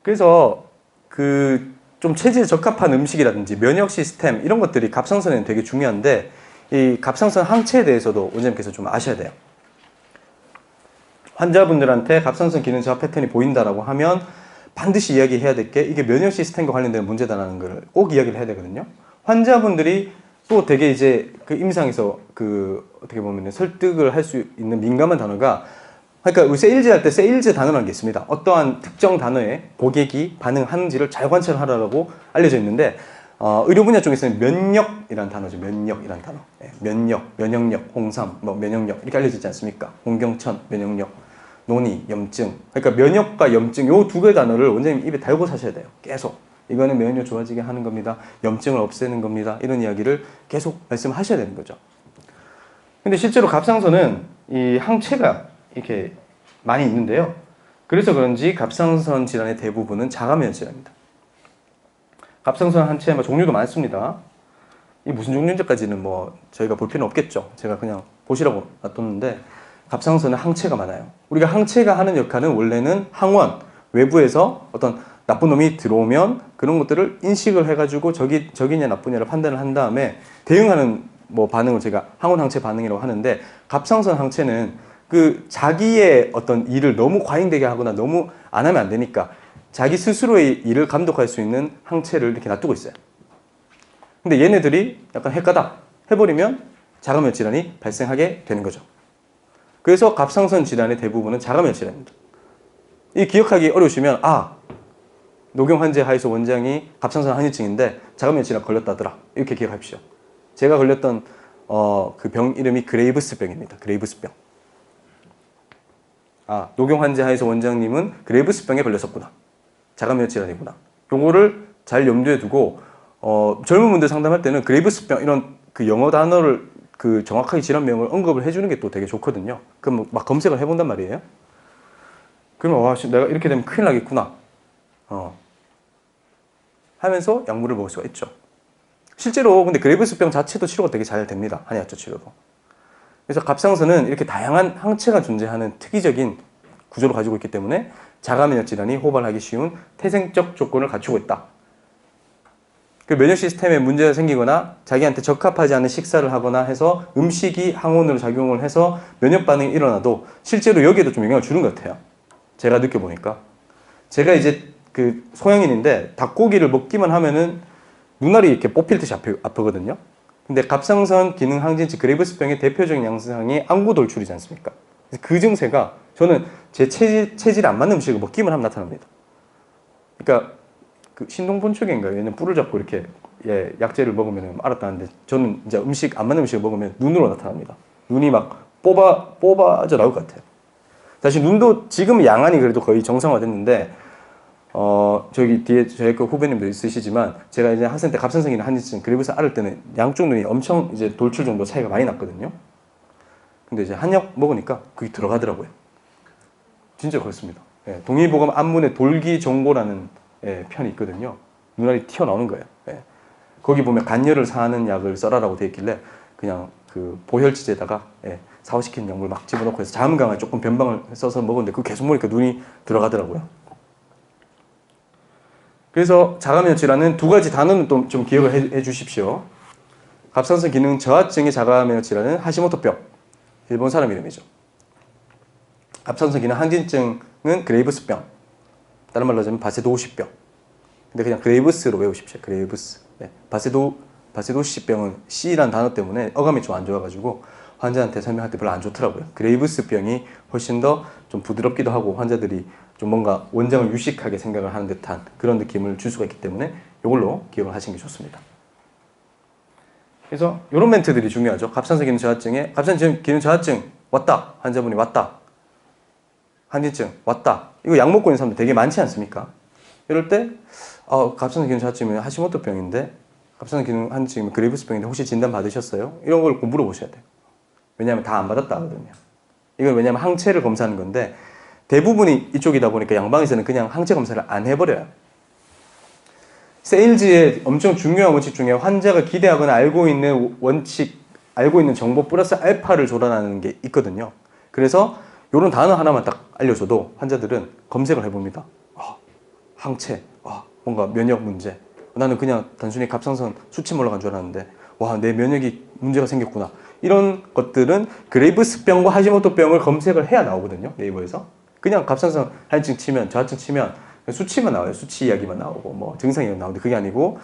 그래서 그 좀 체질에 적합한 음식이라든지 면역 시스템 이런 것들이 갑상선에는 되게 중요한데 이 갑상선 항체에 대해서도 원장님께서 좀 아셔야 돼요. 환자분들한테 갑상선 기능 저하 패턴이 보인다라고 하면 반드시 이야기해야 될 게 이게 면역 시스템과 관련된 문제다라는 걸 꼭 이야기를 해야 되거든요. 환자분들이 또 되게 이제 그 임상에서 그 어떻게 보면 설득을 할 수 있는 민감한 단어가 그러니까 우리 세일즈 할 때 세일즈 단어라는 게 있습니다. 어떠한 특정 단어에 고객이 반응하는지를 잘 관찰하라고 알려져 있는데 의료 분야 쪽에서는 면역이라는 단어죠. 면역이라는 단어. 면역, 면역력, 홍삼, 뭐 면역력 이렇게 알려져 있지 않습니까? 홍경천, 면역력, 논의, 염증. 그러니까 면역과 염증 요 두 개의 단어를 원장님 입에 달고 사셔야 돼요. 계속. 이거는 면역력 좋아지게 하는 겁니다. 염증을 없애는 겁니다. 이런 이야기를 계속 말씀하셔야 되는 거죠. 근데 실제로 갑상선은 이 항체가 이렇게 많이 있는데요. 그래서 그런지 갑상선 질환의 대부분은 자가면 질환입니다. 갑상선 항체 종류도 많습니다. 이 무슨 종류인지까지는 뭐 저희가 볼 필요는 없겠죠. 제가 그냥 보시라고 놔뒀는데 갑상선은 항체가 많아요. 우리가 항체가 하는 역할은 원래는 항원, 외부에서 어떤 나쁜 놈이 들어오면 그런 것들을 인식을 해가지고 적이냐 나쁘냐를 판단을 한 다음에 대응하는 뭐 반응을 제가 항원 항체 반응이라고 하는데 갑상선 항체는 그 자기의 어떤 일을 너무 과잉되게 하거나 너무 안 하면 안 되니까 자기 스스로의 일을 감독할 수 있는 항체를 이렇게 놔두고 있어요. 근데 얘네들이 약간 헷가닥 해버리면 자가면 질환이 발생하게 되는 거죠. 그래서 갑상선 질환의 대부분은 자가면 질환입니다. 이 기억하기 어려우시면 노경 환자 하이소 원장이 갑상선 항진증인데 자가면 질환 걸렸다더라 이렇게 기억하십시오. 제가 걸렸던 그 병 이름이 그레이브스병입니다. 그레이브스병. 노경 환자 하이소 원장님은 그레이브스병에 걸렸었구나. 자가면 질환이구나. 요거를 잘 염두에 두고 젊은 분들 상담할 때는 그레이브스병 이런 그 영어 단어를 그 정확하게 질환명을 언급을 해주는 게 또 되게 좋거든요. 그럼 막 검색을 해본단 말이에요. 그러면 내가 이렇게 되면 큰일 나겠구나. 하면서 약물을 먹을 수가 있죠. 실제로 근데 그레이브스병 자체도 치료가 되게 잘 됩니다. 한의학적 치료도. 그래서 갑상선은 이렇게 다양한 항체가 존재하는 특이적인 구조를 가지고 있기 때문에 자가면역 질환이 호발하기 쉬운 태생적 조건을 갖추고 있다. 그 면역 시스템에 문제가 생기거나 자기한테 적합하지 않은 식사를 하거나 해서 음식이 항원으로 작용을 해서 면역 반응이 일어나도 실제로 여기에도 좀 영향을 주는 것 같아요. 제가 느껴보니까. 제가 이제 그 소양인인데 닭고기를 먹기만 하면은 눈알이 이렇게 뽑힐 듯이 아프거든요. 근데 갑상선 기능 항진증 그레이브스병의 대표적인 양상이 안구 돌출이지 않습니까? 그 증세가 저는 제 체질에 안 맞는 음식을 먹기만 하면 나타납니다. 그러니까 그 신동본초계인가요? 얘는 뿔을 잡고 이렇게 약재를 먹으면 알았다는데 저는 이제 음식 안 맞는 음식을 먹으면 눈으로 나타납니다. 눈이 막 뽑아져 나올 것 같아요. 사실 눈도 지금 양안이 그래도 거의 정상화됐는데 저기 뒤에 저희 그 후배님도 있으시지만 제가 이제 학생 때 갑상선이나 항진증 그리고서 앓을 때는 양쪽 눈이 엄청 이제 돌출 정도 차이가 많이 났거든요. 근데 이제 한약 먹으니까 그게 들어가더라고요. 진짜 그렇습니다. 동의보감 안문에 돌기정고라는 편이 있거든요. 눈알이 튀어나오는 거예요. 거기 보면 간열을 사하는 약을 써라라고 되어 있길래 그냥 그 보혈지제에다가 사후시킨 약물 막 집어넣고 해서 자음 강화에 조금 변방을 써서 먹었는데 그거 계속 먹으니까 눈이 들어가더라고요. 그래서 자가면역 질환은 두 가지 단어는 또 좀 기억을 해 주십시오. 갑상선 기능 저하증의 자가면역 질환은 하시모토병, 일본 사람 이름이죠. 갑상선 기능 항진증은 그레이브스병, 다른 말로 하자면 바세도우시병. 근데 그냥 그레이브스로 외우십시오. 그레이브스. 바세도우시병은 C라는 단어 때문에 어감이 좀 안 좋아가지고 환자한테 설명할 때 별로 안 좋더라고요. 그레이브스병이 훨씬 더 좀 부드럽기도 하고 환자들이 좀 뭔가 원장을 유식하게 생각을 하는 듯한 그런 느낌을 줄 수가 있기 때문에 이걸로 기억을 하시는 게 좋습니다. 그래서 이런 멘트들이 중요하죠. 갑상선 기능 저하증에 갑상선 기능 저하증 왔다. 환자분이 왔다. 항진증 왔다. 이거 약 먹고 있는 사람들 되게 많지 않습니까? 이럴 때 갑상선 기능 저하증이면 하시모토병인데 갑상선 기능 항진증이면 그레이브스병인데 혹시 진단 받으셨어요? 이런 걸 꼭 물어보셔야 돼요. 왜냐하면 다 안 받았다 하거든요. 이건 왜냐하면 항체를 검사하는 건데 대부분이 이쪽이다 보니까 양방에서는 그냥 항체 검사를 안 해버려요. 세일즈의 엄청 중요한 원칙 중에 환자가 기대하거나 알고 있는 원칙, 알고 있는 정보 플러스 알파를 조달하는 게 있거든요. 그래서 이런 단어 하나만 딱 알려줘도 환자들은 검색을 해봅니다. 항체, 와, 뭔가 면역 문제. 나는 그냥 단순히 갑상선 수치 올라간 줄 알았는데 와, 내 면역이 문제가 생겼구나. 이런 것들은 그레이브스병과 하시모토병을 검색을 해야 나오거든요. 네이버에서. 그냥 갑상선 하층 치면 저하층 치면 수치만 나와요. 수치 이야기만 나오고 뭐 증상이 나오는데 그게 아니고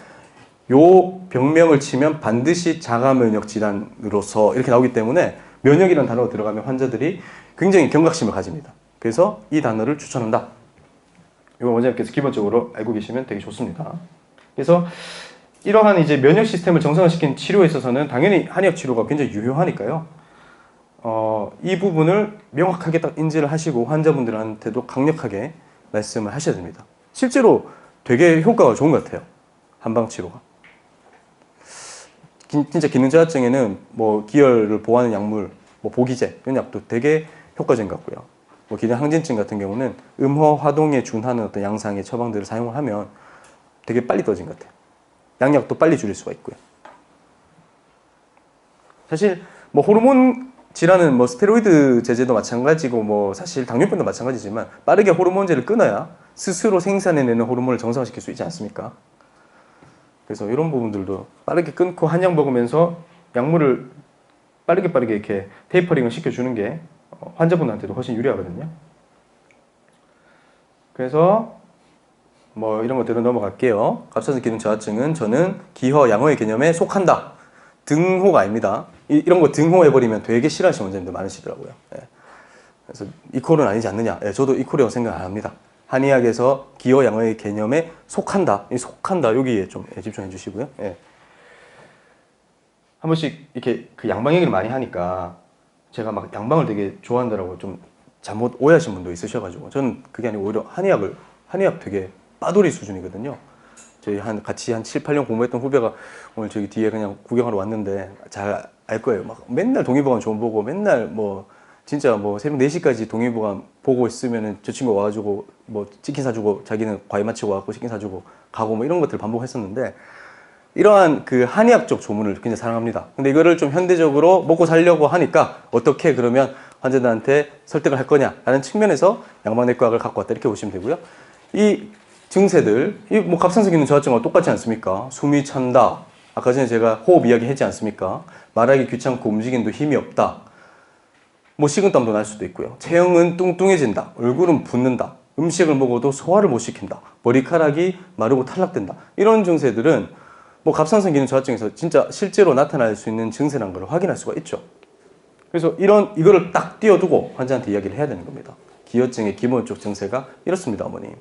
요 병명을 치면 반드시 자가 면역 질환으로서 이렇게 나오기 때문에 면역이라는 단어가 들어가면 환자들이 굉장히 경각심을 가집니다. 그래서 이 단어를 추천한다. 이거 원장님께서 기본적으로 알고 계시면 되게 좋습니다. 그래서 이러한 이제 면역 시스템을 정상화시킨 치료에 있어서는 당연히 한의학 치료가 굉장히 유효하니까요. 이 부분을 명확하게 딱 인지를 하시고 환자분들한테도 강력하게 말씀을 하셔야 됩니다. 실제로 되게 효과가 좋은 것 같아요. 한방 치료가. 진짜 기능저하증에는 뭐 기혈을 보호하는 약물, 뭐 보기제 이런 약도 되게 효과적인 것 같고요. 뭐 기능 항진증 같은 경우는 음허 화동에 준하는 어떤 양상의 처방들을 사용을 하면 되게 빨리 떨어진 것 같아요. 양약도 빨리 줄일 수가 있고요. 사실 뭐 호르몬 질환은 뭐 스테로이드 제제도 마찬가지고 뭐 사실 당뇨병도 마찬가지지만 빠르게 호르몬제를 끊어야 스스로 생산해내는 호르몬을 정상화시킬 수 있지 않습니까? 그래서 이런 부분들도 빠르게 끊고 한약 먹으면서 약물을 빠르게 이렇게 테이퍼링을 시켜주는 게 환자분한테도 훨씬 유리하거든요. 그래서 뭐 이런 것들은 넘어갈게요. 갑상선 기능 저하증은 저는 기허, 양허의 개념에 속한다. 등호가 아닙니다. 이런 거 등호해버리면 되게 싫어하시는 원장님들 많으시더라고요. 예. 그래서 이퀄은 아니지 않느냐. 예, 저도 이퀄이라고 생각 안 합니다. 한의학에서 기허, 양허의 개념에 속한다. 이 속한다 여기에 좀 집중해 주시고요. 예. 한 번씩 이렇게 그 양방 얘기를 많이 하니까 제가 막 양방을 되게 좋아한다라고 좀 잘못 오해하신 분도 있으셔가지고 저는 그게 아니고 오히려 한의학 되게 빠돌이 수준이거든요. 저희 같이 한 7, 8년 공부했던 후배가 오늘 저기 뒤에 그냥 구경하러 왔는데 잘 알 거예요. 막 맨날 동의보감 좋은 보고 맨날 뭐 진짜 뭐 새벽 4시까지 동의보감 보고 있으면은 저 친구 와가지고 뭐 치킨 사주고 자기는 과일 마치고 와갖고 치킨 사주고 가고 뭐 이런 것들 반복했었는데 이러한 그 한의학적 조문을 굉장히 사랑합니다. 근데 이거를 좀 현대적으로 먹고 살려고 하니까 어떻게 그러면 환자들한테 설득을 할 거냐라는 측면에서 양방내과학을 갖고 왔다 이렇게 보시면 되고요. 이 증세들, 이 뭐 갑상선 기능 저하증과 똑같지 않습니까? 숨이 찬다. 아까 전에 제가 호흡 이야기 했지 않습니까? 말하기 귀찮고 움직임도 힘이 없다. 뭐 식은땀도 날 수도 있고요. 체형은 뚱뚱해진다. 얼굴은 붓는다. 음식을 먹어도 소화를 못 시킨다. 머리카락이 마르고 탈락된다. 이런 증세들은 뭐 갑상선 기능 저하증에서 진짜 실제로 나타날 수 있는 증세라는 걸 확인할 수가 있죠. 그래서 이거를 딱 띄워두고 환자한테 이야기를 해야 되는 겁니다. 기혈증의 기본적 증세가 이렇습니다, 어머님.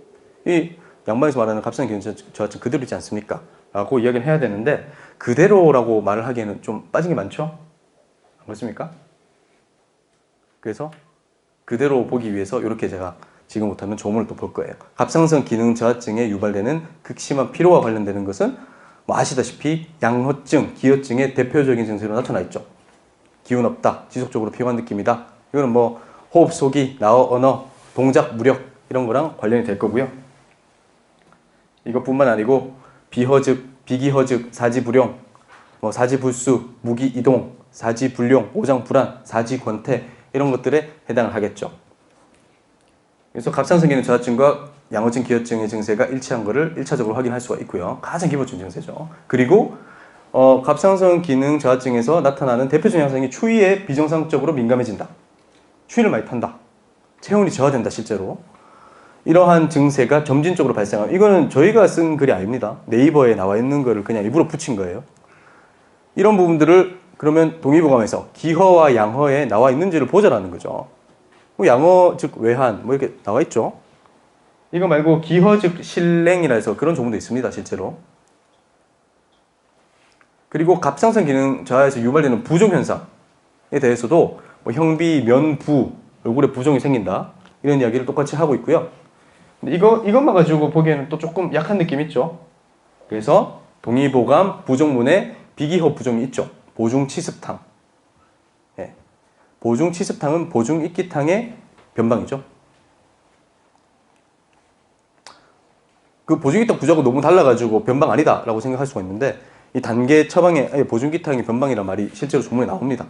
이 양방에서 말하는 갑상선 기능 저하증 그대로이지 않습니까? 라고 이야기를 해야 되는데 그대로라고 말을 하기에는 좀 빠진 게 많죠? 안 그렇습니까? 그래서 그대로 보기 위해서 이렇게 제가 지금부터는 조문을 또 볼 거예요. 갑상선 기능 저하증에 유발되는 극심한 피로와 관련되는 것은 뭐 아시다시피 양허증, 기허증의 대표적인 증세로 나타나 있죠. 기운 없다, 지속적으로 피곤한 느낌이다. 이거는 뭐 호흡 소기, 나어, 언어, 동작, 무력 이런 거랑 관련이 될 거고요. 이것뿐만 아니고 비허즉, 비기허즉, 사지불용, 뭐 사지불수, 무기이동, 사지불용, 오장불안, 사지권태 이런 것들에 해당을 하겠죠. 그래서 갑상선 기능 저하증과 양허증, 기허증의 증세가 일치한 것을 1차적으로 확인할 수가 있고요. 가장 기본적인 증세죠. 그리고 갑상선 기능 저하증에서 나타나는 대표적인 현상이 추위에 비정상적으로 민감해진다. 추위를 많이 탄다. 체온이 저하된다, 실제로. 이러한 증세가 점진적으로 발생합니다. 이거는 저희가 쓴 글이 아닙니다. 네이버에 나와 있는 거를 그냥 일부러 붙인 거예요. 이런 부분들을 그러면 동의보감에서 기허와 양허에 나와 있는지를 보자라는 거죠. 뭐 양허 즉 외한 뭐 이렇게 나와 있죠. 이거 말고 기허 즉 실냉이라 해서 그런 조문도 있습니다, 실제로. 그리고 갑상선 기능 저하에서 유발되는 부종 현상에 대해서도 뭐 형비, 면부, 얼굴에 부종이 생긴다 이런 이야기를 똑같이 하고 있고요. 근데 이것만 가지고 보기에는 또 조금 약한 느낌 있죠. 그래서 동의보감 부종문에 비기허 부종이 있죠. 보중치습탕. 네. 보중치습탕은 보중익기탕의 변방이죠. 그 보중익기탕 구조하고 너무 달라가지고 변방 아니다 라고 생각할 수가 있는데 이 단계 처방에 보중익기탕의 변방이란 말이 실제로 조문에 나옵니다.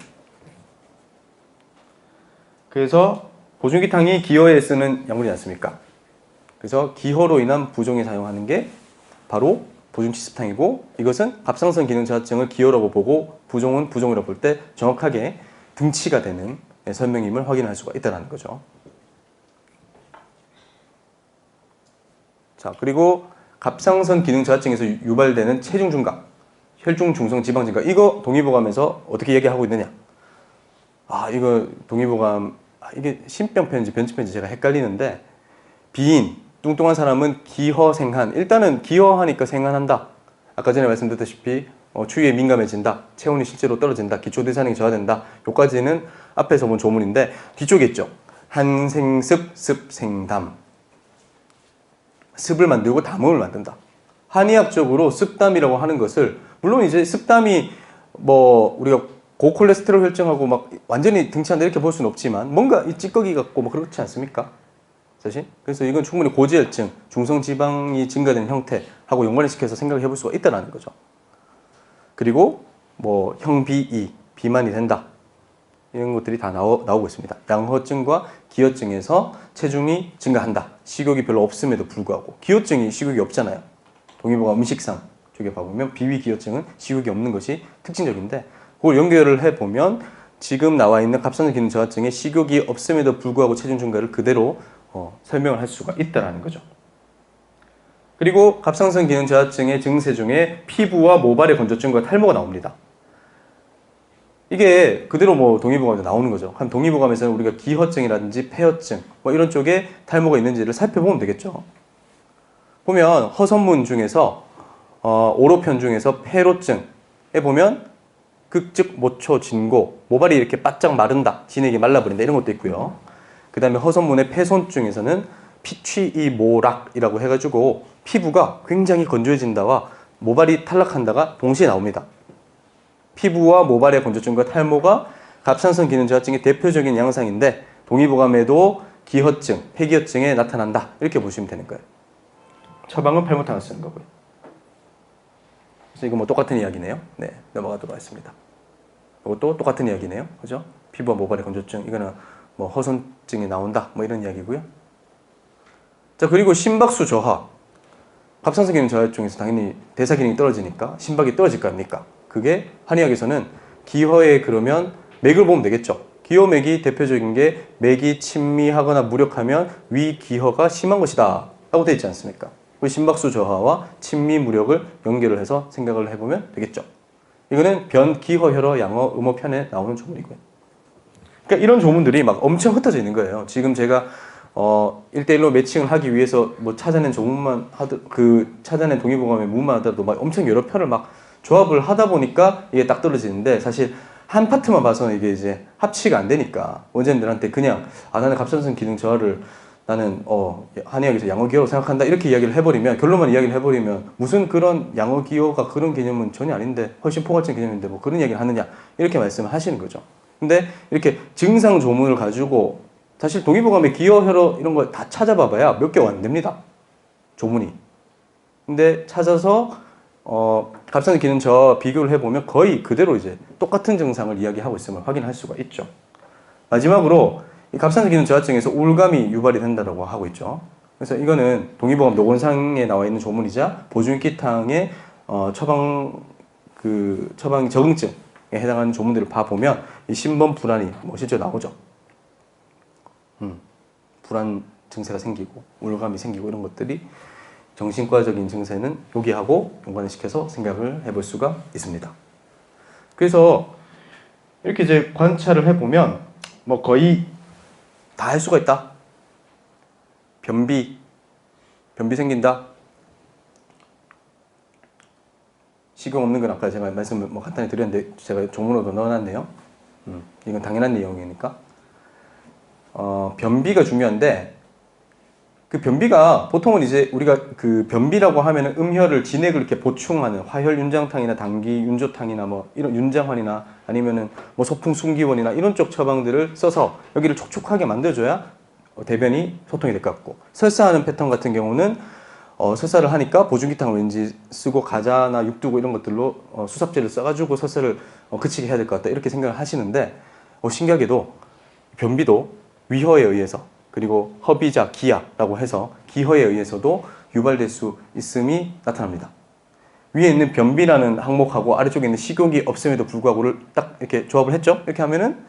그래서 보중익기탕이 기허에 쓰는 약물이지 않습니까? 그래서 기허로 인한 부종에 사용하는 게 바로 보증치습탕이고, 이것은 갑상선 기능 저하증을 기허라고 보고 부종은 부종이라고 볼 때 정확하게 등치가 되는 설명임을 확인할 수가 있다는 거죠. 자, 그리고 갑상선 기능 저하증에서 유발되는 체중 증가, 혈중 중성 지방 증가, 이거 동의보감에서 어떻게 얘기하고 있느냐? 이거 동의보감, 이게 신병편인지 변칙편인지 제가 헷갈리는데, 비인, 뚱뚱한 사람은 기허생한, 일단은 기허하니까 생한한다. 아까 전에 말씀드렸다시피 추위에 민감해진다, 체온이 실제로 떨어진다, 기초대사량이 저하된다. 요까지는 앞에서 본 조문인데, 뒤쪽에 있죠. 한생습, 습생담. 습을 만들고 담음을 만든다. 한의학적으로 습담이라고 하는 것을, 물론 이제 습담이 우리가 고콜레스테롤 혈증하고 막 완전히 등치한다 이렇게 볼 수는 없지만 뭔가 이 찌꺼기 같고 뭐 그렇지 않습니까? 사실. 그래서 이건 충분히 고지혈증, 중성지방이 증가된 형태하고 연관시켜서 생각을 해볼 수가 있다는 거죠. 그리고 형비이, 비만이 된다. 이런 것들이 다 나오고 있습니다. 양허증과 기허증에서 체중이 증가한다. 식욕이 별로 없음에도 불구하고. 기허증이 식욕이 없잖아요. 동의보감 음식상 쪽에 봐보면 비위기허증은 식욕이 없는 것이 특징적인데, 그걸 연결을 해보면 지금 나와 있는 갑상선 기능 저하증에 식욕이 없음에도 불구하고 체중 증가를 그대로 설명을 할 수가 있다는 거죠. 그리고 갑상선 기능 저하증의 증세 중에 피부와 모발의 건조증과 탈모가 나옵니다. 이게 그대로 동의보감에 나오는 거죠. 한 동의보감에서는 우리가 기허증이라든지 폐허증 이런 쪽에 탈모가 있는지를 살펴보면 되겠죠. 보면 허선문 중에서 오로편 중에서 폐로증에 보면 극즉 모초 진고, 모발이 이렇게 바짝 마른다, 진액이 말라버린다 이런 것도 있고요. 그 다음에 허선문의 폐손증에서는 피취이모락이라고 해가지고 피부가 굉장히 건조해진다와 모발이 탈락한다가 동시에 나옵니다. 피부와 모발의 건조증과 탈모가 갑상선 기능 저하증의 대표적인 양상인데, 동의보감에도 기허증, 폐기허증에 나타난다 이렇게 보시면 되는 거예요. 처방은 팔모탕을 쓰는 거고요. 그래서 이거 똑같은 이야기네요. 네, 넘어가도록 하겠습니다. 이것도 똑같은 이야기네요. 그죠? 피부와 모발의 건조증, 이거는 허손증이 나온다 이런 이야기고요. 자, 그리고 심박수 저하. 갑상선 기능 저하 중에서 당연히 대사 기능이 떨어지니까 심박이 떨어질 거 아닙니까? 그게 한의학에서는 기허에 그러면 맥을 보면 되겠죠. 기허맥이 대표적인 게 맥이 침미하거나 무력하면 위기허가 심한 것이다 라고 되어 있지 않습니까? 그 심박수 저하와 침미 무력을 연결을 해서 생각을 해보면 되겠죠. 이거는 변, 기허, 혈어, 양어, 음어 편에 나오는 조문이고요. 그러니까 이런 조문들이 막 엄청 흩어져 있는 거예요. 지금 제가 1대1로 매칭을 하기 위해서 찾아낸 조문만 찾아낸 동의보감의 문만 하더라도 막 엄청 여러 편을 막 조합을 하다 보니까 이게 딱 떨어지는데, 사실 한 파트만 봐서는 이게 이제 합치가 안 되니까 원장님들한테 그냥 나는 갑상선 기능 저하를 나는 한의학에서 양어기호라고 생각한다 이렇게 이야기를 해버리면, 결론만 이야기를 해버리면 무슨 그런 양어기호가 그런 개념은 전혀 아닌데 훨씬 포괄적인 개념인데 그런 이야기를 하느냐 이렇게 말씀을 하시는 거죠. 근데 이렇게 증상 조문을 가지고 사실 동의보감의 기호, 혈어 이런 거 다 찾아봐봐야 몇 개가 안 됩니다. 조문이. 근데 찾아서 갑상선 기능 저하 비교를 해보면 거의 그대로 이제 똑같은 증상을 이야기하고 있음을 확인할 수가 있죠. 마지막으로 이 갑상선 기능 저하증에서 우울감이 유발이 된다고 하고 있죠. 그래서 이거는 동의보감 녹원상에 나와 있는 조문이자 보증기탕의 처방 적응증에 해당하는 조문들을 봐보면 이 신번 불안이 실제로 나오죠. 불안 증세가 생기고 우울감이 생기고 이런 것들이 정신과적인 증세는 여기하고 연관을 시켜서 생각을 해볼 수가 있습니다. 그래서 이렇게 이제 관찰을 해보면 거의 다 할 수가 있다. 변비 생긴다. 식욕 없는 건 아까 제가 말씀을 간단히 드렸는데 제가 조문으로도 넣어놨네요. 이건 당연한 내용이니까. 변비가 중요한데, 그 변비가 보통은 이제 우리가 그 변비라고 하면은 음혈을 진액을 이렇게 보충하는 화혈 윤장탕이나 당기 윤조탕이나 이런 윤장환이나 아니면은 소풍 순기원이나 이런 쪽 처방들을 써서 여기를 촉촉하게 만들어줘야 대변이 소통이 될 것 같고, 설사하는 패턴 같은 경우는 설사를 하니까 보증기탕을 왠지 쓰고 가자나 육두고 이런 것들로 수삽제를 써가지고 설사를 그치게 해야 될 것 같다 이렇게 생각을 하시는데, 신기하게도 변비도 위허에 의해서 그리고 허비자, 기아라고 해서 기허에 의해서도 유발될 수 있음이 나타납니다. 위에 있는 변비라는 항목하고 아래쪽에 있는 식욕이 없음에도 불구하고를 딱 이렇게 조합을 했죠. 이렇게 하면은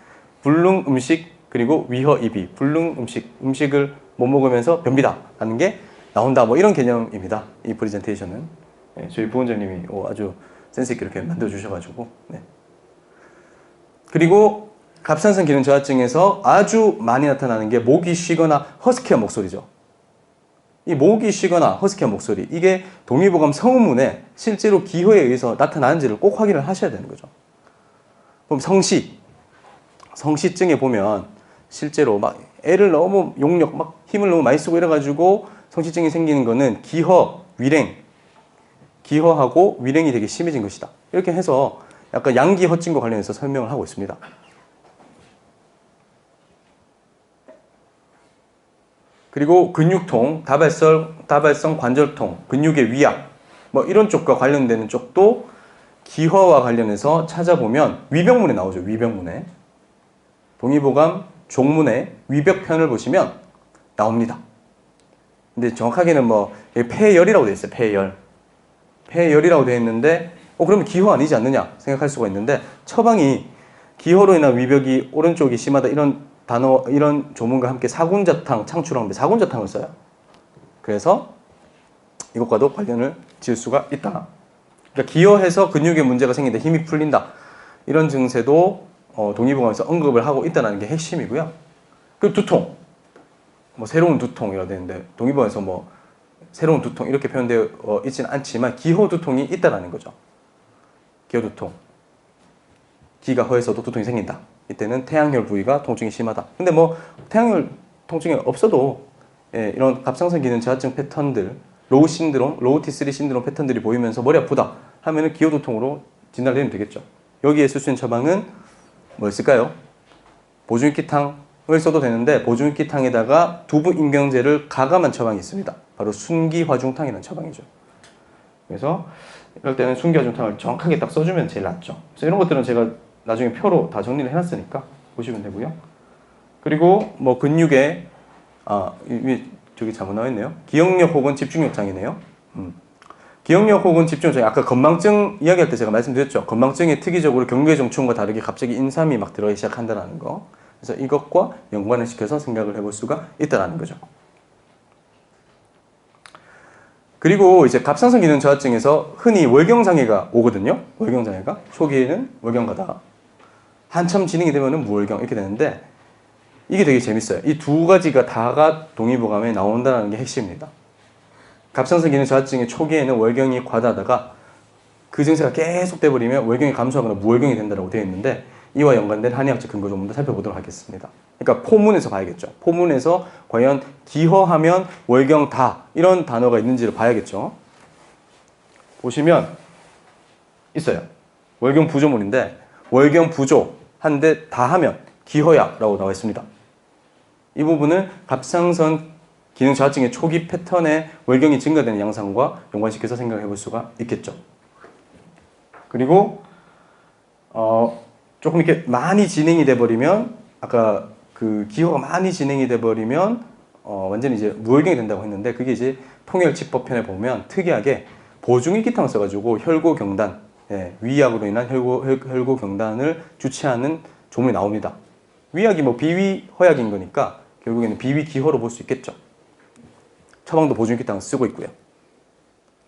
불능 음식 그리고 위허 이비, 불능 음식을 못 먹으면서 변비다라는 게 나온다. 뭐 이런 개념입니다. 이 프레젠테이션은 저희 부원장님이 아주 센스 있게 이렇게 만들어 주셔가지고. 네. 그리고 갑상선 기능 저하증에서 아주 많이 나타나는 게 목이 쉬거나 허스키한 목소리죠. 이 목이 쉬거나 허스키한 목소리, 이게 동의보감 성문에 실제로 기호에 의해서 나타나는지를 꼭 확인을 하셔야 되는 거죠. 그럼 성시증에 보면 실제로 막 애를 너무 용력 막 힘을 너무 많이 쓰고 이래가지고 성시증이 생기는 거는 기허, 위랭, 기허하고 위랭이 되게 심해진 것이다. 이렇게 해서 약간 양기 허증과 관련해서 설명을 하고 있습니다. 그리고 근육통, 다발성 관절통, 근육의 위압, 뭐 이런 쪽과 관련되는 쪽도 기허와 관련해서 찾아보면 위벽문에 나오죠. 위벽문에. 동의보감 종문의 위벽편을 보시면 나옵니다. 근데 정확하게는 뭐 폐열이라고 되어 있어요. 폐열이라고 되어 있는데 그러면 기허 아니지 않느냐 생각할 수가 있는데 처방이 기허로 인한 위벽이 오른쪽이 심하다 이런 단어, 이런 조문과 함께 사군자탕 창출하는데 사군자탕을 써요. 그래서 이것과도 관련을 지을 수가 있다. 그러니까 기여해서 근육에 문제가 생긴다, 힘이 풀린다. 이런 증세도 동의보감에서 언급을 하고 있다는 게 핵심이고요. 그리고 두통, 뭐 새로운 두통이라고 되는데 동의보감에서 뭐 새로운 두통 이렇게 표현되어 있지는 않지만 기호 두통이 있다는 거죠. 기호 두통. 기가 허해서도 두통이 생긴다. 이때는 태양혈 부위가 통증이 심하다. 근데 뭐 태양혈 통증이 없어도 이런 갑상선 기능 저하증 패턴들, 로우 신드롬, 로우 T3 신드롬 패턴들이 보이면서 머리 아프다 하면은 기호두통으로 진단을 내리면 되겠죠. 여기에 쓸 수 있는 처방은 뭐였을까요? 보중익기탕을 써도 되는데 보중익기탕에다가 두부 인경제를 가감한 처방이 있습니다. 바로 순기화중탕이라는 처방이죠. 그래서 이럴 때는 순기화중탕을 정확하게 딱 써주면 제일 낫죠. 그래서 이런 것들은 제가 나중에 표로 다 정리를 해놨으니까 보시면 되고요. 그리고 뭐 근육에 저기 잘못 나와 있네요. 기억력 혹은 집중력 장애네요. 기억력 혹은 집중력 장애. 아까 건망증 이야기할 때 제가 말씀드렸죠. 건망증이 특이적으로 경계정충과 다르게 갑자기 인삼이 막 들어가기 시작한다는 거. 그래서 이것과 연관을 시켜서 생각을 해볼 수가 있다는 거죠. 그리고 이제 갑상선 기능 저하증에서 흔히 월경장애가 오거든요. 월경장애가 초기에는 월경가다. 한참 진행이 되면은 무월경 이렇게 되는데 이게 되게 재밌어요. 이 두 가지가 다가 동의보감에 나온다는 게 핵심입니다. 갑상선 기능 저하증의 초기에는 월경이 과다하다가 그 증세가 계속 돼버리면 월경이 감소하거나 무월경이 된다고 되어 있는데 이와 연관된 한의학적 근거 좀 더 살펴보도록 하겠습니다. 그러니까 포문에서 봐야겠죠. 포문에서 과연 기허하면 월경다 이런 단어가 있는지를 봐야겠죠. 보시면 있어요. 월경 부조문인데 월경 부조 한데 다 하면 기허야라고 나와 있습니다. 이 부분은 갑상선 기능 저하증의 초기 패턴의 월경이 증가되는 양상과 연관시켜서 생각해 볼 수가 있겠죠. 그리고 조금 이렇게 많이 진행이 돼 버리면 아까 그 기호가 많이 진행이 돼 버리면 완전히 이제 무월경이 된다고 했는데 그게 이제 통혈치법편에 보면 특이하게 보중익기탕을 써가지고 혈고경단, 위약으로 인한 혈고경단을 주체하는 조문이 나옵니다. 위약이 뭐 비위허약인 거니까 결국에는 비위기허로 볼 수 있겠죠. 처방도 보중익기탕을 쓰고 있고요.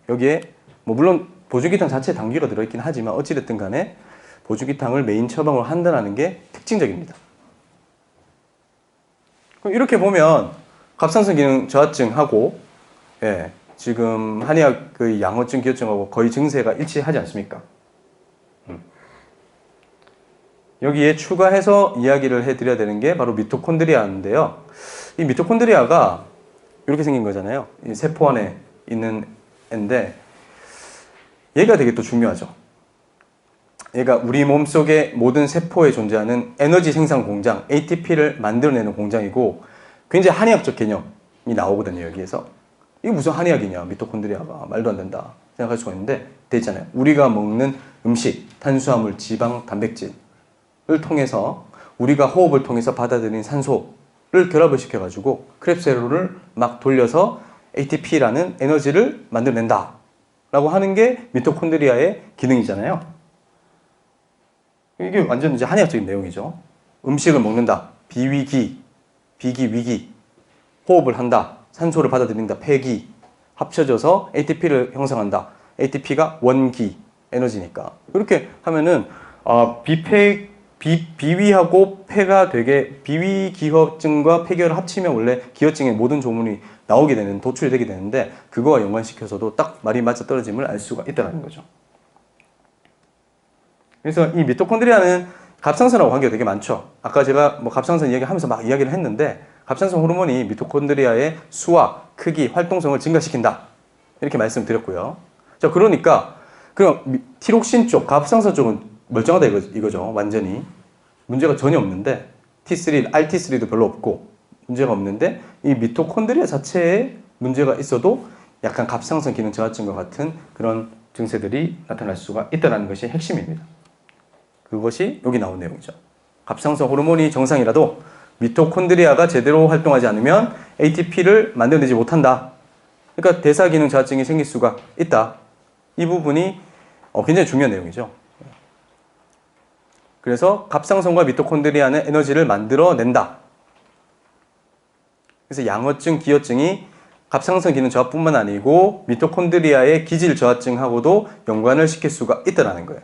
여기에 뭐 물론 보중익기탕 자체에 당귀가 들어있긴 하지만 어찌됐든 간에 보중익기탕을 메인 처방으로 한다는 게 특징적입니다. 그럼 이렇게 보면 갑상선 기능 저하증하고 지금 한의학 그 양호증 기호증하고 거의 증세가 일치하지 않습니까? 여기에 추가해서 이야기를 해드려야 되는 게 바로 미토콘드리아인데요. 이 미토콘드리아가 이렇게 생긴 거잖아요. 이 세포 안에 있는 애인데 얘가 되게 또 중요하죠. 얘가 우리 몸속의 모든 세포에 존재하는 에너지 생산 공장, ATP를 만들어내는 공장이고 굉장히 한의학적 개념이 나오거든요. 여기에서. 이게 무슨 한의학이냐, 미토콘드리아가. 말도 안 된다 생각할 수가 있는데 돼 있잖아요. 우리가 먹는 음식, 탄수화물, 지방, 단백질을 통해서 우리가 호흡을 통해서 받아들이는 산소, 결합을 시켜가지고 크랩스 회로를 막 돌려서 ATP라는 에너지를 만들어낸다 라고 하는 게 미토콘드리아의 기능이잖아요. 이게 완전 이제 한의학적인 내용이죠. 음식을 먹는다. 비위기, 비기위기. 호흡을 한다. 산소를 받아들인다. 폐기. 합쳐져서 ATP를 형성한다. ATP가 원기, 에너지니까. 이렇게 하면은 비위하고 폐가 되게 비위기혈증과 폐기혈을 합치면 원래 기혈증의 모든 조문이 나오게 되는, 도출이 되게 되는데 그거와 연관시켜서도 딱 말이 맞아 떨어짐을 알 수가 있다는 거죠. 그래서 이 미토콘드리아는 갑상선하고 관계가 되게 많죠. 아까 제가 뭐 갑상선 이야기하면서 막 이야기를 했는데 갑상선 호르몬이 미토콘드리아의 수와 크기, 활동성을 증가시킨다. 이렇게 말씀드렸고요. 자, 그러니까 그럼 티록신 쪽, 갑상선 쪽은 멀쩡하다 이거죠. 완전히. 문제가 전혀 없는데 T3, RT3도 별로 없고 문제가 없는데 이 미토콘드리아 자체에 문제가 있어도 약간 갑상선 기능 저하증과 같은 그런 증세들이 나타날 수가 있다는 것이 핵심입니다. 그것이 여기 나온 내용이죠. 갑상선 호르몬이 정상이라도 미토콘드리아가 제대로 활동하지 않으면 ATP를 만들어내지 못한다. 그러니까 대사 기능 저하증이 생길 수가 있다. 이 부분이 굉장히 중요한 내용이죠. 그래서 갑상선과 미토콘드리아는 에너지를 만들어낸다. 그래서 양어증, 기여증이 갑상선 기능 저하뿐만 아니고 미토콘드리아의 기질 저하증하고도 연관을 시킬 수가 있다는 거예요.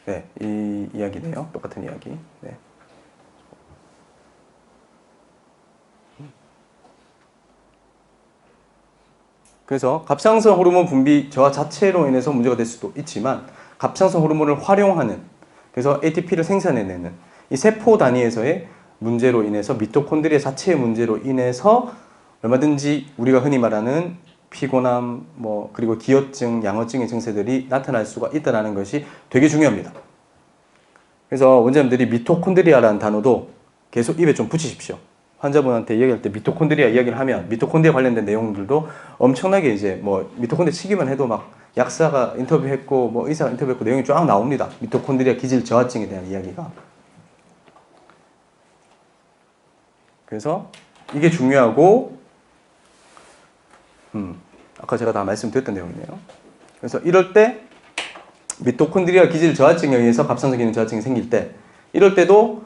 네, 이 이야기네요. 똑같은 이야기. 네. 그래서 갑상선 호르몬 분비 저하 자체로 인해서 문제가 될 수도 있지만 갑상선 호르몬을 활용하는, 그래서 ATP를 생산해내는 이 세포 단위에서의 문제로 인해서 미토콘드리아 자체의 문제로 인해서 얼마든지 우리가 흔히 말하는 피곤함, 그리고 기혈증, 양어증의 증세들이 나타날 수가 있다는 것이 되게 중요합니다. 그래서 원장님들이 미토콘드리아라는 단어도 계속 입에 좀 붙이십시오. 환자분한테 이야기할 때 미토콘드리아 이야기를 하면 미토콘드리아 관련된 내용들도 엄청나게 이제 미토콘드리아 치기만 해도 막 약사가 인터뷰했고 의사가 인터뷰했고 내용이 쫙 나옵니다. 미토콘드리아 기질 저하증에 대한 이야기가. 그래서 이게 중요하고 아까 제가 다 말씀드렸던 내용이네요. 그래서 이럴 때 미토콘드리아 기질 저하증에 의해서 갑상선 기능 저하증이 생길 때 이럴 때도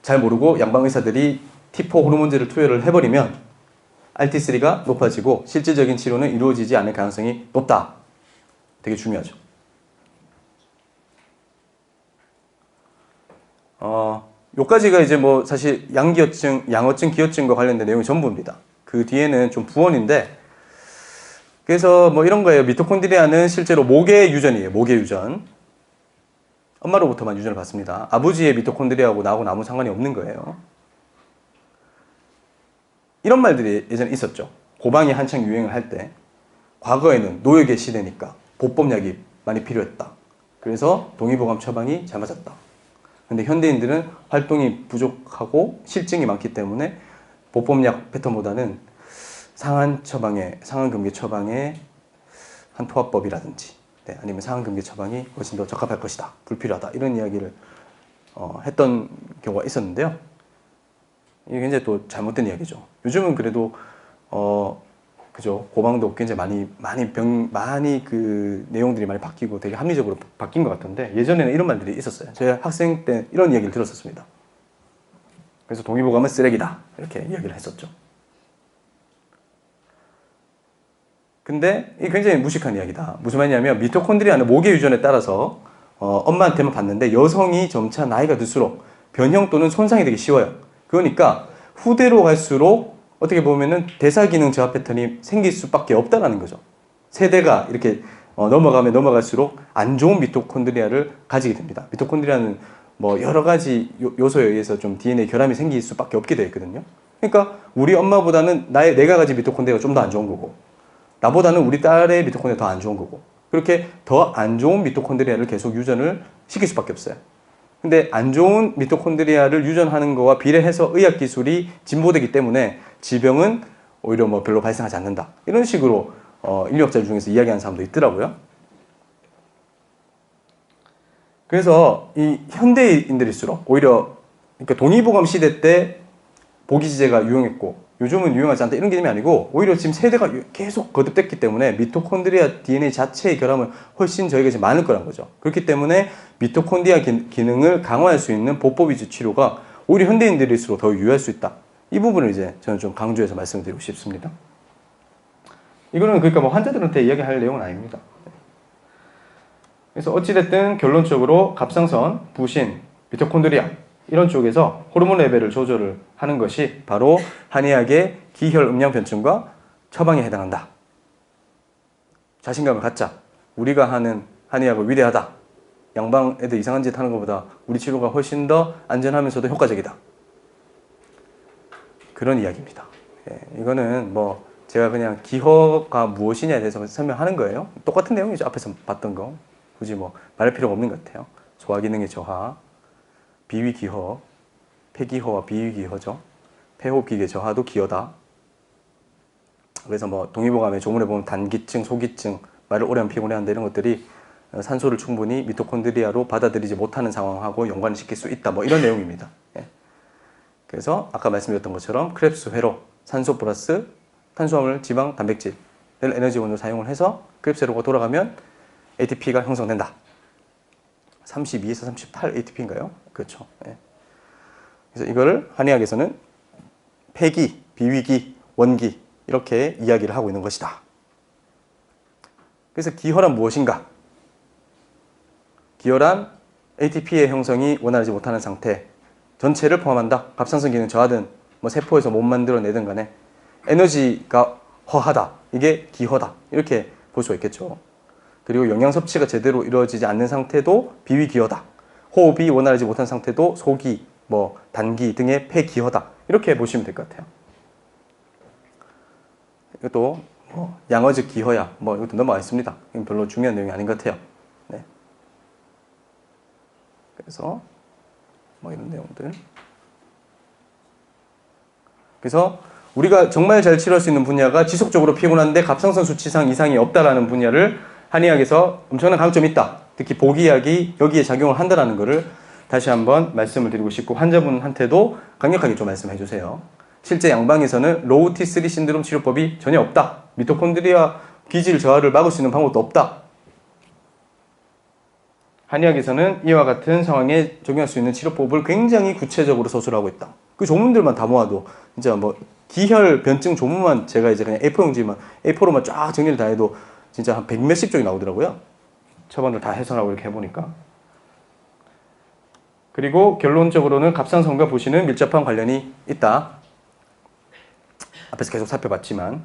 잘 모르고 양방의사들이 T4 호르몬제를 투여를 해버리면 RT3가 높아지고 실질적인 치료는 이루어지지 않을 가능성이 높다. 되게 중요하죠. 요까지가 이제 사실 양기혈증, 양어증, 기혈증과 관련된 내용이 전부입니다. 그 뒤에는 좀 부원인데, 그래서 이런 거예요. 미토콘드리아는 실제로 모계 유전이에요. 모계 유전. 엄마로부터만 유전을 받습니다. 아버지의 미토콘드리아하고 나하고는 아무 상관이 없는 거예요. 이런 말들이 예전에 있었죠. 고방이 한창 유행을 할 때 과거에는 노역의 시대니까 보법약이 많이 필요했다. 그래서 동의보감 처방이 잘 맞았다. 근데 현대인들은 활동이 부족하고 실증이 많기 때문에 보법약 패턴보다는 상한금계 처방의 한 토화법이라든지 아니면 상한금계 처방이 훨씬 더 적합할 것이다. 불필요하다. 이런 이야기를 했던 경우가 있었는데요. 이게 굉장히 또 잘못된 이야기죠. 요즘은 그래도 그죠. 고방도 굉장히 많이 그 내용들이 많이 바뀌고 되게 합리적으로 바뀐 것 같은데 예전에는 이런 말들이 있었어요. 제가 학생 때 이런 이야기를 들었었습니다. 그래서 동의보감은 쓰레기다. 이렇게 이야기를 했었죠. 근데 이게 굉장히 무식한 이야기다. 무슨 말이냐면 미토콘드리아는 모계 유전에 따라서 엄마한테만 받는데 여성이 점차 나이가 들수록 변형 또는 손상이 되기 쉬워요. 그러니까 후대로 갈수록 어떻게 보면은 대사 기능 저하 패턴이 생길 수밖에 없다라는 거죠. 세대가 이렇게 넘어가면 넘어갈수록 안 좋은 미토콘드리아를 가지게 됩니다. 미토콘드리아는 여러 가지 요소에 의해서 좀 DNA 결함이 생길 수밖에 없게 되어 있거든요. 그러니까 우리 엄마보다는 내가 가진 미토콘드리아가 좀 더 안 좋은 거고, 나보다는 우리 딸의 미토콘드리아가 더 안 좋은 거고, 그렇게 더 안 좋은 미토콘드리아를 계속 유전을 시킬 수밖에 없어요. 근데 안 좋은 미토콘드리아를 유전하는 거와 비례해서 의학 기술이 진보되기 때문에 질병은 오히려 별로 발생하지 않는다. 이런 식으로 인류학자 중에서 이야기하는 사람도 있더라고요. 그래서 이 현대인들일수록 오히려 그러니까 동의보감 시대 때 보기지제가 유용했고 요즘은 유용하지 않다 이런 개념이 아니고 오히려 지금 세대가 계속 거듭됐기 때문에 미토콘드리아 DNA 자체의 결함은 훨씬 저희가 이제 많을 거란 거죠. 그렇기 때문에 미토콘드리아 기능을 강화할 수 있는 보법 위주 치료가 오히려 현대인들일수록 더 유효할 수 있다. 이 부분을 이제 저는 좀 강조해서 말씀을 드리고 싶습니다. 이거는 그러니까 뭐 환자들한테 이야기할 내용은 아닙니다. 그래서 어찌됐든 결론적으로 갑상선, 부신, 미토콘드리아 이런 쪽에서 호르몬 레벨을 조절을 하는 것이 바로 한의학의 기혈 음양 변증과 처방에 해당한다. 자신감을 갖자. 우리가 하는 한의학은 위대하다. 양방 애들 이상한 짓 하는 것보다 우리 치료가 훨씬 더 안전하면서도 효과적이다. 그런 이야기입니다. 예, 이거는 뭐 제가 그냥 기허가 무엇이냐에 대해서 설명하는 거예요. 똑같은 내용이죠. 앞에서 봤던 거. 굳이 뭐 말할 필요가 없는 것 같아요. 소화기능의 저하, 비위기허, 폐기허와 비위기허죠. 폐호흡기계 저하도 기허다. 그래서 뭐 동의보감의 조문에 보면 단기증, 소기증, 말을 오래 하면 피곤해한다 이런 것들이 산소를 충분히 미토콘드리아로 받아들이지 못하는 상황하고 연관을 시킬 수 있다. 뭐 이런 내용입니다. 예. 그래서 아까 말씀드렸던 것처럼 크랩스 회로 산소 플러스 탄수화물, 지방, 단백질을 에너지원으로 사용을 해서 크랩스 회로가 돌아가면 ATP가 형성된다. 32에서 38 ATP인가요? 그렇죠. 예. 그래서 이거를 한의학에서는 폐기, 비위기, 원기 이렇게 이야기를 하고 있는 것이다. 그래서 기혈은 무엇인가? 기혈은 ATP의 형성이 원활하지 못하는 상태 전체를 포함한다. 갑상선 기능 저하든 뭐 세포에서 못 만들어내든 간에 에너지가 허하다. 이게 기허다. 이렇게 볼 수가 있겠죠. 그리고 영양 섭취가 제대로 이루어지지 않는 상태도 비위기허다. 호흡이 원활하지 못한 상태도 소기, 뭐 단기 등의 폐기허다. 이렇게 보시면 될 것 같아요. 이것도 뭐 양어즉 기허야. 뭐 이것도 넘어가겠습니다. 이건 별로 중요한 내용이 아닌 것 같아요. 네. 그래서 뭐 이런 내용들. 그래서 우리가 정말 잘 치료할 수 있는 분야가 지속적으로 피곤한데 갑상선 수치상 이상이 없다라는 분야를 한의학에서 엄청난 강점이 있다. 특히 보기약이 여기에 작용을 한다는 것을 다시 한번 말씀을 드리고 싶고 환자분한테도 강력하게 좀 말씀해 주세요. 실제 양방에서는 로우 T3 신드롬 치료법이 전혀 없다. 미토콘드리아 기질 저하를 막을 수 있는 방법도 없다. 한의학에서는 이와 같은 상황에 적용할 수 있는 치료법을 굉장히 구체적으로 서술하고 있다. 그 조문들만 다 모아도 진짜 뭐 기혈 변증 조문만 제가 이제 그냥 A4용지만 A4로만 쫙 정리를 다 해도 진짜 한 100몇십 쪽이 나오더라고요. 처방을 다 해설하고 이렇게 해보니까. 그리고 결론적으로는 갑상선과 부신은 밀접한 관련이 있다. 앞에서 계속 살펴봤지만.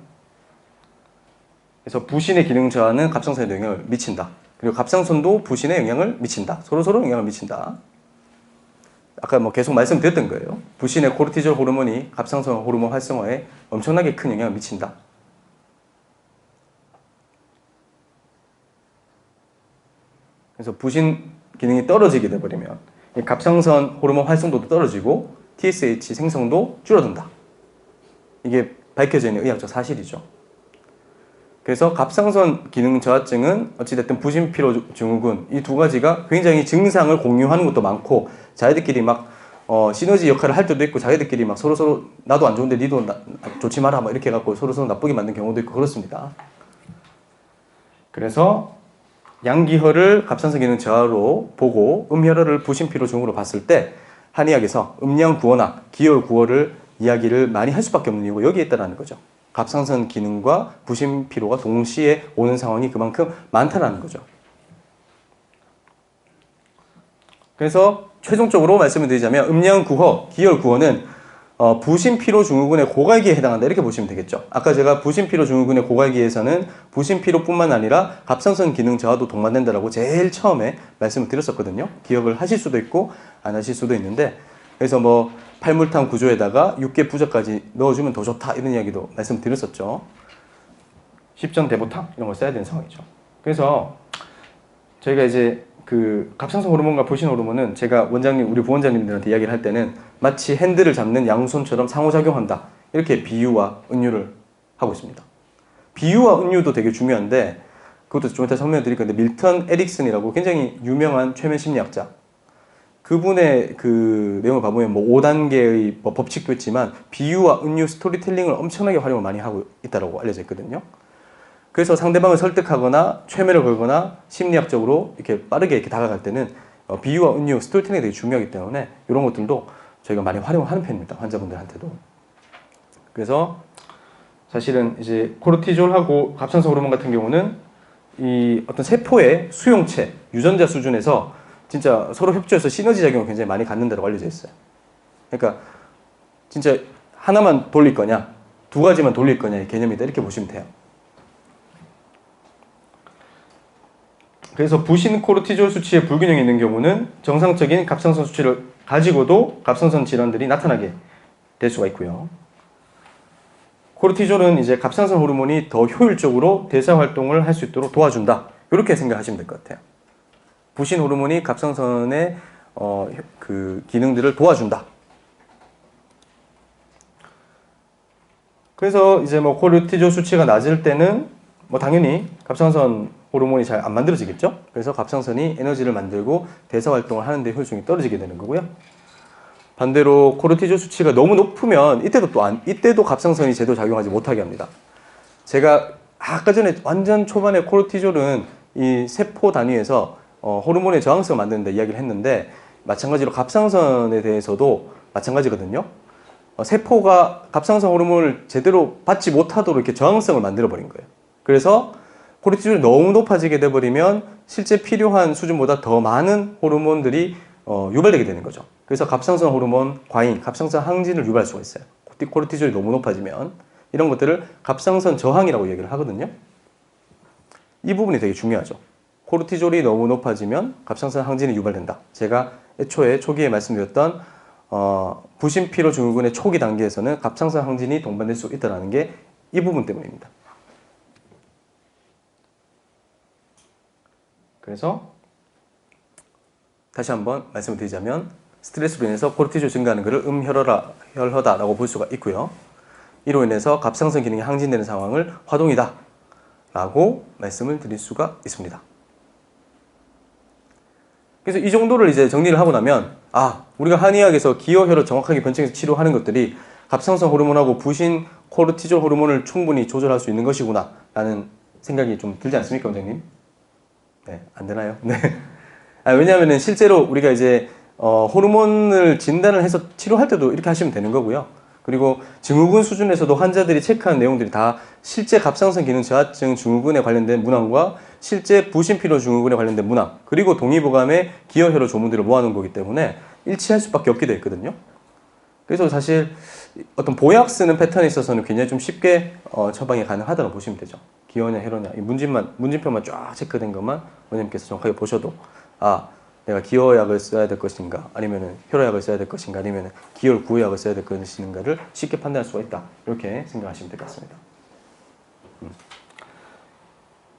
그래서 부신의 기능 저하는 갑상선에 영향을 미친다. 그리고 갑상선도 부신에 영향을 미친다. 서로서로 영향을 미친다. 아까 뭐 계속 말씀드렸던 거예요. 부신의 코르티졸 호르몬이 갑상선 호르몬 활성화에 엄청나게 큰 영향을 미친다. 그래서 부신 기능이 떨어지게 돼버리면 갑상선 호르몬 활성도도 떨어지고 TSH 생성도 줄어든다. 이게 밝혀져 있는 의학적 사실이죠. 그래서 갑상선 기능 저하증은 어찌됐든 부신피로 증후군 이 두 가지가 굉장히 증상을 공유하는 것도 많고 자기들끼리 막 시너지 역할을 할 때도 있고 자기들끼리 막 서로서로 나도 안 좋은데 니도 좋지 마라 막 이렇게 해갖고 서로서로 나쁘게 만든 경우도 있고 그렇습니다. 그래서 양기혈을 갑상선 기능 저하로 보고 음혈혈을 부신피로 증후로 봤을 때 한의학에서 음양구어나 기혈구어를 이야기를 많이 할 수밖에 없는 이유가 여기에 있다는 거죠. 갑상선 기능과 부신피로가 동시에 오는 상황이 그만큼 많다는 거죠. 그래서 최종적으로 말씀을 드리자면 음양구어, 기혈구어는 부신피로 증후군의 고갈기에 해당한다 이렇게 보시면 되겠죠. 아까 제가 부신피로 증후군의 고갈기에서는 부신피로뿐만 아니라 갑상선 기능 저하도 동반된다라고 제일 처음에 말씀을 드렸었거든요. 기억을 하실 수도 있고 안 하실 수도 있는데 그래서 뭐 팔물탕 구조에다가 육계 부적까지 넣어주면 더 좋다 이런 이야기도 말씀드렸었죠. 십전대보탕 이런 걸 써야 되는 상황이죠. 그래서 저희가 이제 그 갑상선 호르몬과 부신 호르몬은 제가 원장님 우리 부원장님들한테 이야기를 할 때는 마치 핸들을 잡는 양손처럼 상호작용한다 이렇게 비유와 은유를 하고 있습니다. 비유와 은유도 되게 중요한데 그것도 좀 이따 설명드릴 건데 밀턴 에릭슨이라고 굉장히 유명한 최면 심리학자. 그분의 그 내용을 봐보면 뭐 5단계의 뭐 법칙도 있지만 비유와 은유, 스토리텔링을 엄청나게 활용을 많이 하고 있다고 알려져 있거든요. 그래서 상대방을 설득하거나 최면을 걸거나 심리학적으로 이렇게 빠르게 이렇게 다가갈 때는 비유와 은유, 스토리텔링이 되게 중요하기 때문에 이런 것들도 저희가 많이 활용하는 편입니다. 환자분들한테도. 그래서 사실은 이제 코르티졸하고 갑상선 호르몬 같은 경우는 이 어떤 세포의 수용체, 유전자 수준에서 진짜 서로 협조해서 시너지 작용을 굉장히 많이 갖는다고 알려져 있어요. 그러니까 진짜 하나만 돌릴 거냐, 두 가지만 돌릴 거냐의 개념이다 이렇게 보시면 돼요. 그래서 부신 코르티졸 수치의 불균형이 있는 경우는 정상적인 갑상선 수치를 가지고도 갑상선 질환들이 나타나게 될 수가 있고요. 코르티졸은 이제 갑상선 호르몬이 더 효율적으로 대사 활동을 할 수 있도록 도와준다. 이렇게 생각하시면 될 것 같아요. 부신 호르몬이 갑상선의 그 기능들을 도와준다. 그래서 이제 뭐 코르티졸 수치가 낮을 때는 뭐 당연히 갑상선 호르몬이 잘 안 만들어지겠죠. 그래서 갑상선이 에너지를 만들고 대사 활동을 하는데 효율성이 떨어지게 되는 거고요. 반대로 코르티졸 수치가 너무 높으면 이때도 갑상선이 제대로 작용하지 못하게 합니다. 제가 아까 전에 완전 초반에 코르티졸은 이 세포 단위에서 호르몬의 저항성을 만드는 데 이야기를 했는데 마찬가지로 갑상선에 대해서도 마찬가지거든요. 세포가 갑상선 호르몬을 제대로 받지 못하도록 이렇게 저항성을 만들어 버린 거예요. 그래서 코르티졸이 너무 높아지게 돼버리면 실제 필요한 수준보다 더 많은 호르몬들이 유발되게 되는 거죠. 그래서 갑상선 호르몬 과잉, 갑상선 항진을 유발할 수가 있어요. 코르티졸이 너무 높아지면 이런 것들을 갑상선 저항이라고 얘기를 하거든요. 이 부분이 되게 중요하죠. 코르티졸이 너무 높아지면 갑상선 항진이 유발된다. 제가 애초에 초기에 말씀드렸던 부신피로 증후군의 초기 단계에서는 갑상선 항진이 동반될 수 있다는 게 이 부분 때문입니다. 그래서 다시 한번 말씀을 드리자면 스트레스로 인해서 코르티졸 증가하는 것을 음혈허다라고 볼 수가 있고요. 이로 인해서 갑상선 기능이 항진되는 상황을 화동이다 라고 말씀을 드릴 수가 있습니다. 그래서 이 정도를 이제 정리를 하고 나면 우리가 한의학에서 기어혈을 정확하게 변증해서 치료하는 것들이 갑상선 호르몬하고 부신 코르티졸 호르몬을 충분히 조절할 수 있는 것이구나 라는 생각이 좀 들지 않습니까, 원장님? 네, 안 되나요? 네. 왜냐하면 실제로 우리가 이제 호르몬을 진단을 해서 치료할 때도 이렇게 하시면 되는 거고요. 그리고 증후군 수준에서도 환자들이 체크한 내용들이 다 실제 갑상선 기능 저하증 증후군에 관련된 문항과 실제 부신피로 증후군에 관련된 문항, 그리고 동의보감의 기어혈로 조문들을 모아놓은 거기 때문에 일치할 수밖에 없게 되어 있거든요. 그래서 사실 어떤 보약 쓰는 패턴에 있어서는 굉장히 좀 쉽게 처방이 가능하다고 보시면 되죠. 기어냐 혈어냐 이 문진표만 쫙 체크된 것만 원장님께서 정확하게 보셔도 내가 기어약을 써야 될 것인가, 아니면은 혈어약을 써야 될 것인가, 아니면은 기혈 구효약을 써야 될 것인가를 쉽게 판단할 수가 있다. 이렇게 생각하시면 될 것 같습니다.